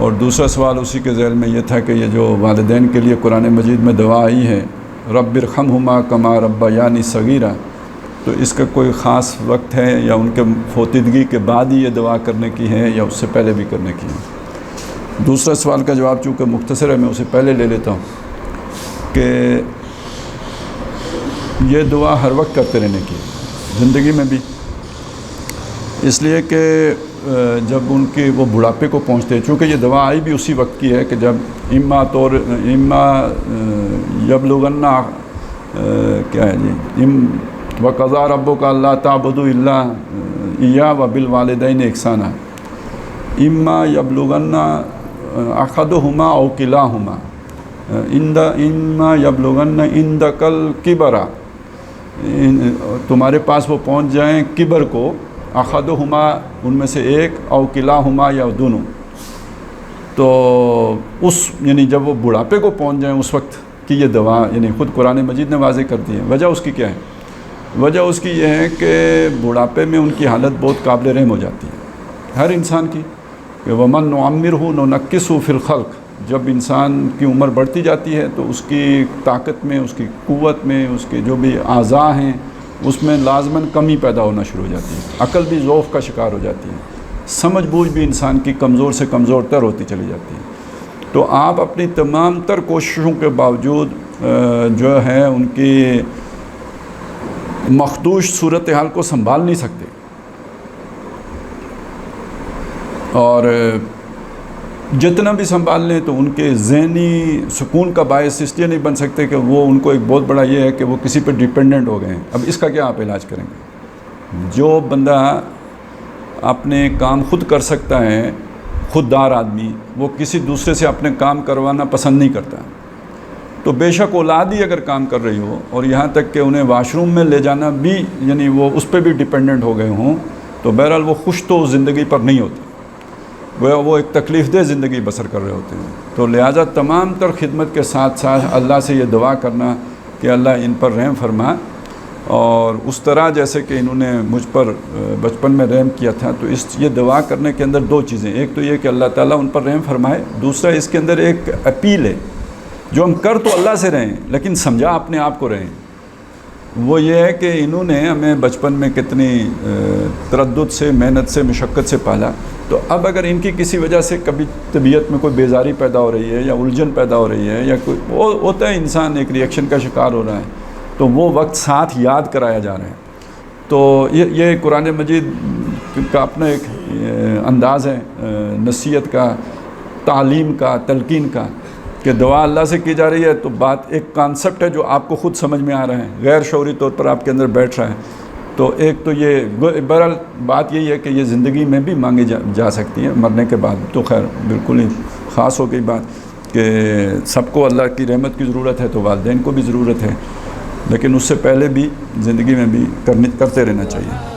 اور دوسرا سوال اسی کے ذیل میں یہ تھا کہ یہ جو والدین کے لیے قرآن مجید میں دعا آئی ہے رب ارحمہما کما ربیانی صغیرا، تو اس کا کوئی خاص وقت ہے یا ان کے فوتیدگی کے بعد ہی یہ دعا کرنے کی ہے یا اس سے پہلے بھی کرنے کی ہے؟ دوسرا سوال کا جواب چونکہ مختصر ہے میں اسے پہلے لے لیتا ہوں کہ یہ دعا ہر وقت کرتے رہنے کی زندگی میں بھی، اس لیے کہ جب ان کی وہ بڑھاپے کو پہنچتے ہیں، چونکہ یہ دعا آئی بھی اسی وقت کی ہے کہ جب اما یبلغن کیا ہے جی وقضا ربک الا تعبدوا الا ایاہ وبالوالدین احسانا، اما یبلغن احدہما او کلاہما اما یبلغن عندک الکبر، تمہارے پاس وہ پہنچ جائیں کبر کو، احدہما ان میں سے ایک او کلاہما یا دونوں، تو اس یعنی جب وہ بڑھاپے کو پہنچ جائیں اس وقت کی یہ دعا یعنی خود قرآن مجید نے واضح کر دی ہے۔ وجہ اس کی کیا ہے؟ وجہ اس کی یہ ہے کہ بڑھاپے میں ان کی حالت بہت قابل رحم ہو جاتی ہے ہر انسان کی، کہ ومن نعمرہ ننکسہ فی الخلق، جب انسان کی عمر بڑھتی جاتی ہے تو اس کی طاقت میں، اس کی قوت میں، اس کے جو بھی اعضاء ہیں اس میں لازماً کمی پیدا ہونا شروع ہو جاتی ہے، عقل بھی ضعف کا شکار ہو جاتی ہے، سمجھ بوجھ بھی انسان کی کمزور سے کمزور تر ہوتی چلی جاتی ہے۔ تو آپ اپنی تمام تر کوششوں کے باوجود جو ہے ان کی مخدوش صورتحال کو سنبھال نہیں سکتے، اور جتنا بھی سنبھال لیں تو ان کے ذہنی سکون کا باعث اس لیے نہیں بن سکتے کہ وہ ان کو ایک بہت بڑا یہ ہے کہ وہ کسی پہ ڈیپینڈنٹ ہو گئے ہیں۔ اب اس کا کیا آپ علاج کریں گے؟ جو بندہ اپنے کام خود کر سکتا ہے، خوددار آدمی، وہ کسی دوسرے سے اپنے کام کروانا پسند نہیں کرتا، تو بے شک اولاد ہی اگر کام کر رہی ہو اور یہاں تک کہ انہیں واش روم میں لے جانا بھی یعنی وہ اس پہ بھی ڈیپینڈنٹ ہو گئے ہوں، تو بہرحال وہ خوش تو اس زندگی پر نہیں ہوتے، وہ ایک تکلیف دہ زندگی بسر کر رہے ہوتے ہیں۔ تو لہٰذا تمام تر خدمت کے ساتھ ساتھ اللہ سے یہ دعا کرنا کہ اللہ ان پر رحم فرما، اور اس طرح جیسے کہ انہوں نے مجھ پر بچپن میں رحم کیا تھا، تو یہ دعا کرنے کے اندر دو چیزیں، ایک تو یہ کہ اللہ تعالیٰ ان پر رحم فرمائے، دوسرا اس کے اندر ایک اپیل ہے جو ہم کر تو اللہ سے رہیں لیکن سمجھا اپنے آپ کو رہیں، وہ یہ ہے کہ انہوں نے ہمیں بچپن میں کتنی تردد سے، محنت سے، مشقت سے پالا، تو اب اگر ان کی کسی وجہ سے کبھی طبیعت میں کوئی بیزاری پیدا ہو رہی ہے یا الجھن پیدا ہو رہی ہے یا کوئی ہوتا ہے انسان ایک ریئیکشن کا شکار ہو رہا ہے، تو وہ وقت ساتھ یاد کرایا جا رہا ہے۔ تو یہ قرآن مجید کا اپنا ایک انداز ہے نصیحت کا، تعلیم کا، تلقین کا، کہ دعا اللہ سے کی جا رہی ہے تو بات ایک کانسیپٹ ہے جو آپ کو خود سمجھ میں آ رہا ہے، غیر شعوری طور پر آپ کے اندر بیٹھ رہا ہے، تو ایک تو یہ بہرحال بات یہی ہے کہ یہ زندگی میں بھی مانگی جا سکتی ہے، مرنے کے بعد تو خیر بالکل ہی خاص ہو گئی بات کہ سب کو اللہ کی رحمت کی ضرورت ہے تو والدین کو بھی ضرورت ہے، لیکن اس سے پہلے بھی زندگی میں بھی کرتے رہنا چاہیے۔